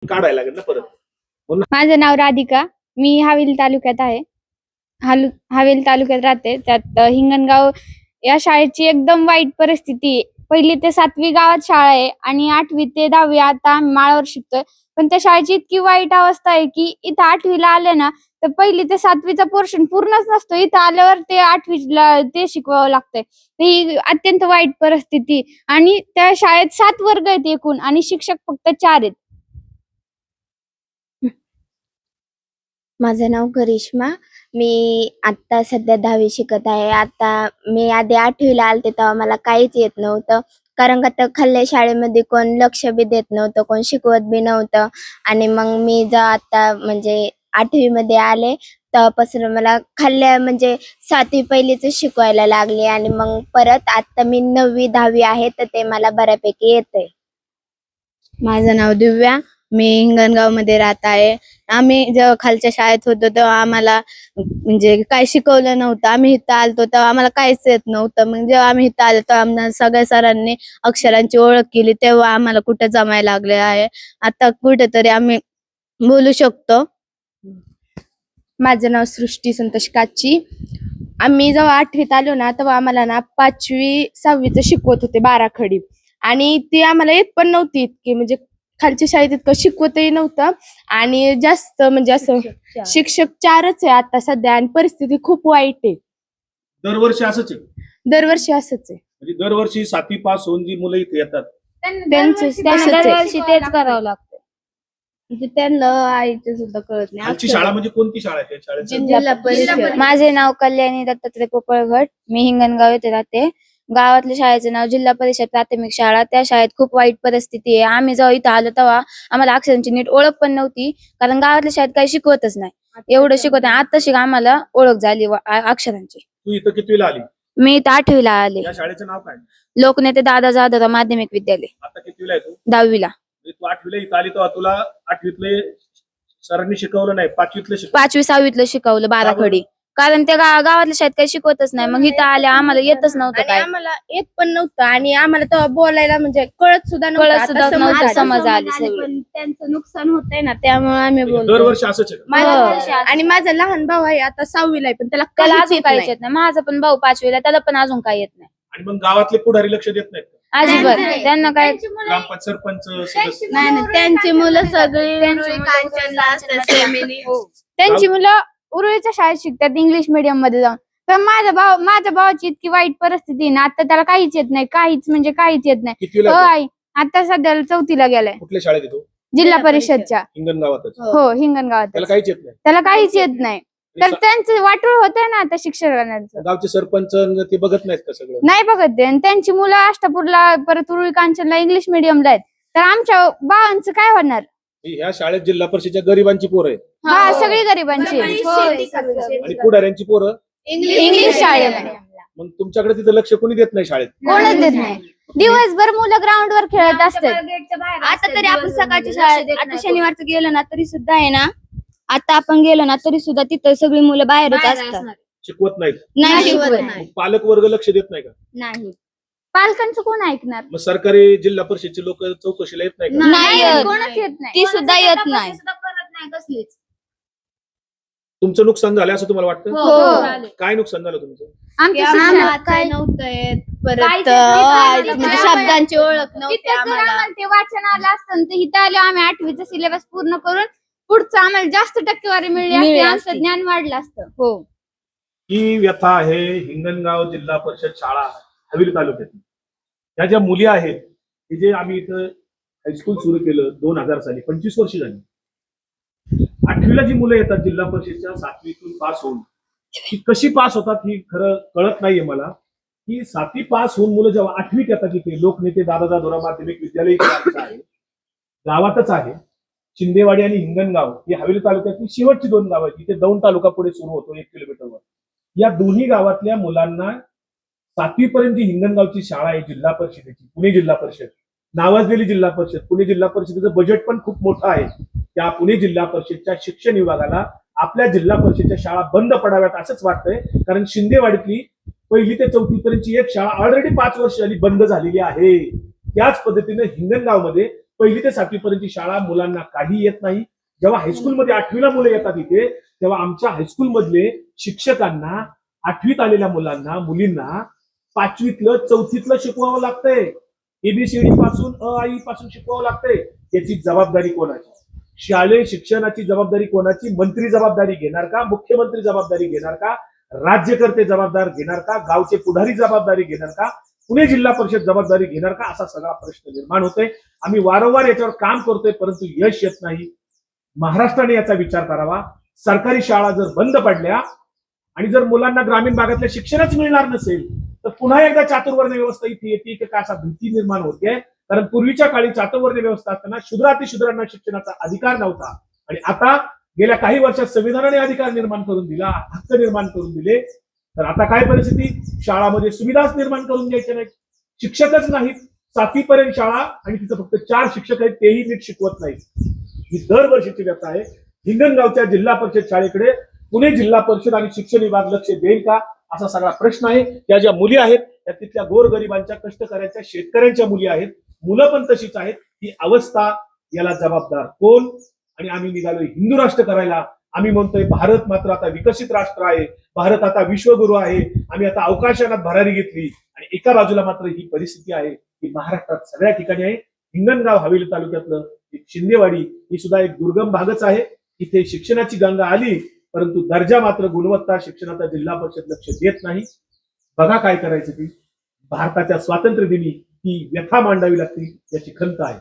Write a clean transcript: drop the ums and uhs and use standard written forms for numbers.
काढायला लागेल ना परत. माझं नाव राधिका. मी हवेली तालुक्यात आहे. हवेली तालुक्यात राहते. त्यात हिंगणगाव या शाळेची एकदम वाईट परिस्थिती आहे. 1ली ते 7वी गावात शाळा आहे आणि 8वी ते 10वी आता आम्ही माळावर शिकतोय. पण त्या शाळेची इतकी वाईट अवस्था आहे की इथं 8वीला आले ना तर 1ली ते 7वीचा पोर्शन पूर्णच नसतो. इथं आल्यावर ते 8वीला ते शिकवावं लागतंय. ही अत्यंत वाईट परिस्थिती आणि त्या शाळेत 7 वर्ग आहेत एकूण आणि शिक्षक फक्त 4 आहेत. माझं नाव करिश्मा. मी आत्ता सध्या 10वी शिकत आहे. आता मी आधी 8वीला आलते तेव्हा मला काहीच येत नव्हतं. कारण का तर खाल्ल्या शाळेमध्ये कोण लक्ष बी देत नव्हतं, कोण शिकवत बी नव्हतं. आणि मग मी जेव्हा आता म्हणजे 8वी मध्ये आले तेव्हापासून मला खाल्ल्या म्हणजे 7वी पहिलीच शिकवायला लागले आणि मग परत आता मी 9वी 10वी आहे तर ते मला बऱ्यापैकी येतंय. माझं नाव दिव्या. मी हिंगणगावमध्ये राहत आहे. आम्ही जेव्हा खालच्या शाळेत होतो तेव्हा आम्हाला म्हणजे काय शिकवलं नव्हतं. आम्ही इथं आलतो तेव्हा आम्हाला काहीच येत नव्हतं. मग जेव्हा आम्ही इथं आलो तेव्हा आम्हाला सगळ्या सरांनी अक्षरांची ओळख केली. तेव्हा आम्हाला कुठे जमायला लागले आहे. आता कुठेतरी आम्ही बोलू शकतो. माझं नाव सृष्टी संतोष काची. आम्ही जेव्हा 8वीत आलो ना तेव्हा आम्हाला ना 5वी 6वीचं शिकवत होते बाराखडी आणि ती आम्हाला येत पण नव्हती इतकी म्हणजे खालच्या शाळेत इतकं शिकवतही नव्हतं आणि जास्त म्हणजे असं शिक्षक 4च आहे आता सध्या आणि परिस्थिती खूप वाईट आहे. दरवर्षी असंच आहे. दरवर्षी असंच आहे. म्हणजे दरवर्षी 7वी पास होऊन जी मुलं इथे येतात त्यांचं तसंच आहे. दरवर्षी तेच करावं लागतं. म्हणजे त्यांना आईचं सुद्धा कळत नाही. खालची शाळा म्हणजे कोणती शाळा आहे त्या शाळेचं? जिल्हा परिषद. माझे नाव कल्याणी दत्तात्रय पोपळघट. मी हिंगणगाव येथे राहते. गावातल्या शाळेचं नाव जिल्हा परिषद प्राथमिक शाळा. त्या शाळेत खूप वाईट परिस्थिती आहे. आम्ही जेव्हा इथं आलो तेव्हा आम्हाला अक्षरांची नीट ओळख पण नव्हती. कारण गावातल्या शाळेत काही शिकवतच नाही. एवढं शिकवत नाही. आता शिक आम्हाला ओळख झाली अक्षरांची. तू इथं कितवीला आली? मी इथं 8वीला आले. या शाळेचं नाव काय? लोकनेते दादा जाधव माध्यमिक विद्यालय. आता कितवीला आहे तू? 10वीला. म्हणजे तू 8वीला इथं आली तेव्हा तुला 8वीतले सरांनी शिकवलं नाही, 5वीतले शिकवलं. 5वी 6वीतलं शिकवलं बाराखडी. कारण त्या गावातल्या शाळेत काही शिकवतच नाही. मग इथं आल्या आम्हाला येतच नव्हतं आणि काय. आम्हाला येत पण नव्हतं आणि आम्हाला तेव्हा बोलायला म्हणजे कळत सुद्धा नव्हतं. कळत आता सुद्धा समज नव्हतं. झाली. समज आली सगळी. पण त्यांचं नुकसान होतंय ना त्यामुळे आम्ही बोलतो. दरवर्षी असंच आहे. आणि माझा लहान भाऊ आहे आता 6वीला आहे पण त्याला त्याला काहीच अजून येत काहीच नाही. येत नाही. माझा पण भाऊ 5वीला, त्याला पण अजून काही येत नाही. आणि मग गावातले पुढारी लक्ष देत नाहीत का? अजिबात त्यांना काय. ग्रामपंचायत सरपंच सदस्य नाही त्यांची मुलं सगळी त्यांची मुलं उरुळीच्या शाळेत शिकतात इंग्लिश मीडियम मध्ये जाऊन. पण माझ्या भावाची इतकी वाईट परिस्थिती आहे ना आता त्याला काहीच येत नाही. काहीच म्हणजे काहीच येत नाही. कितवीला हो आहे आई आता सध्या 4थीला गेलाय. कुठल्या शाळेत येतो? जिल्हा परिषदच्या. हिंगणगावातच. हो हिंगणगावात. त्याला काहीच येत नाही. त्याला काहीच येत नाही. तर त्यांचं वाटोळ होतंय ना आता शिक्षकांचं. गावचे सरपंच ते बघत नाहीत का सगळं? नाही बघत ते. आणि त्यांची मुलं अष्टापूरला परत उरुळी कांचनला इंग्लिश मिडियमला आहेत. तर आमच्या भावांचं काय होणार? ह्या शाळेत जिल्हा परिषदच्या गरिबांची पोरं आहेत हा सगळी गरिबांची आणि पुढाऱ्यांची पोरं इंग्लिश शाळेला मग तुमच्याकडे तिथं लक्ष कोणी देत नाही शाळेत? कोणच देत नाही. दिवसभर मुलं ग्राउंड वर खेळत असतात. आता तरी आपण सकाळच्या शाळेत आता शनिवारचं गेलो ना तरी सुद्धा आहे ना, आता आपण गेलो ना तरी सुद्धा तिथं सगळी मुलं बाहेरच असतात. शिकवत नाहीत. नाही शिकवत मग पालक वर्ग लक्ष देत नाही का? नाही. पालकांचं कोण ऐकणार? मग सरकारी जिल्हा परिषदचे लोक चौकशीला येत नाही का? नाही येत. कोणच येत नाही. ती सुद्धा येत नाही. तुमचं नुकसान झालं असं तुम्हाला वाटतं? हो. काय नुकसान झालं तुमचं? आमच्या आम्हाला शिक्षणात काय नव्हतं येत. परत काहीच येत नाही. म्हणजे शब्दांची ओळख नव्हती तिथं जर आम्हाला. आम्हाला ते वाचन आलं असतं तर इथं आलो आम्ही 8वीचा सिलेबस पूर्ण करून पुढचं आम्हाला जास्त टक्केवारी मिळली असती. आमचं ज्ञान वाढलं असतं. हो. ही व्यथा आहे हिंगणगाव जिल्हा परिषद शाळा हवेली तालुक्यात. ह्या ज्या मुली आहेत की जे आम्ही इथं हायस्कूल सुरू केलं 2000 साली, 25 वर्ष झाली. 8वीला जी मुलं येतात जिल्हा परिषदच्या 7वीतून पास होऊन, ती कशी पास होतात ही खरं कळत नाहीये मला. की 7वी पास होऊन मुलं जेव्हा 8वीत येतात इथे लोकनेते दादा जाधवराव माध्यमिक विद्यालय आहे, गावातच आहे. शिंदेवाडी आणि हिंगणगाव ही हवेली तालुक्यातली शेवटची 2 गावं आहेत. इथे दौंड तालुका पुढे सुरू होतो 1 किलोमीटरवर. या दोन्ही गावातल्या मुलांना 7वी पर्यंत हिंगणगावची शाळा आहे जिल्हा परिषदेची, पुणे जिल्हा परिषद नावाजलेली जिल्हा परिषद. पुणे जिल्हा परिषदेचं बजेट पण खूप मोठं आहे. त्या पुणे जिल्हा परिषदच्या शिक्षण विभागाला आपल्या जिल्हा परिषदच्या शाळा बंद पडाव्यात असंच वाटतंय. कारण शिंदेवाडीतली 1ली ते 4थी पर्यंतची एक शाळा ऑलरेडी 5 वर्ष झाली बंद झालेली आहे. त्याच पद्धतीने हिंगणगाव मध्ये पहिली ते 7वी पर्यंतची शाळा मुलांना काही येत नाही. जेव्हा हायस्कूलमध्ये 8वीला मुलं येतात इथे, तेव्हा आमच्या हायस्कूलमधले शिक्षकांना 8वीत आलेल्या मुलांना मुलींना 5वीतलं 4थीतलं शिकवावं लागतंय. एबीसीडी पासून आई पासून शिकवावं लागतंय. याची जबाबदारी कोणाची? शालेय शिक्षणाची जबाबदारी कोणाची? मंत्री जबाबदारी घेणार का? मुख्यमंत्री जबाबदारी घेणार का? राज्यकर्ते जबाबदार घेणार का? गावचे पुढारी जबाबदारी घेणार का? पुणे जिल्हा परिषद जबाबदारी घेणार का? असा सगळा प्रश्न निर्माण होतोय. आम्ही वारंवार याच्यावर काम करतोय, परंतु यश येत नाही. महाराष्ट्राने याचा विचार करावा. सरकारी शाळा जर बंद पडल्या आणि जर मुलांना ग्रामीण भागातलं शिक्षणच मिळणार नसेल, तर पुन्हा एकदा चातुर्वर्ण व्यवस्था इथे येते की काय, असा भीती निर्माण होते. कारण पूर्वीच्या काळी चातुर्वर्ण व्यवस्था असताना शूद्रातिशूद्रांना शिक्षणाचा अधिकार नव्हता, आणि आता गेल्या काही वर्षात संविधानाने अधिकार निर्माण करून दिला, हक्क निर्माण करून दिले. तर आता काय परिस्थिती? शाळामध्ये सुविधाच निर्माण करून द्यायच्या नाहीत, शिक्षकच नाहीत. 7वी पर्यंत शाळा आणि तिथं फक्त 4 शिक्षक आहेत, तेही नीट शिकवत नाहीत. ही दरवर्षीची व्यथा आहे. हिंगणगावच्या जिल्हा परिषद शाळेकडे पुणे जिल्हा परिषद आणि शिक्षण विभाग लक्ष देईल का, असा सगळा प्रश्न आहे. त्या ज्या मुली आहेत त्या तिथल्या गोरगरिबांच्या, कष्टकऱ्यांच्या, शेतकऱ्यांच्या मुली आहेत. मुलं पण तशीच आहेत. ही अवस्था, याला जबाबदार कोण? आणि आम्ही निघालोय हिंदू राष्ट्र करायला. आम्ही म्हणतोय भारत मात्र आता विकसित राष्ट्र आहे, भारत आता विश्वगुरु आहे, आम्ही आता अवकाशयानात भरारी घेतली. आणि एका बाजूला मात्र ही परिस्थिती आहे की महाराष्ट्रात सगळ्या ठिकाणी आहे. हिंगणगाव हवेली तालुक्यातलं एक शिंदेवाडी ही सुद्धा एक दुर्गम भागच आहे. इथे शिक्षणाची गंगा आली, परंतु दर्जा मात्र, गुणवत्ता शिक्षणाचा जिल्हा परिषद लक्ष देत नाही. बघा काय करायचं ती. भारताच्या स्वातंत्र्य दिनी ही व्यथा मांडावी लागते, याची खंत आहे.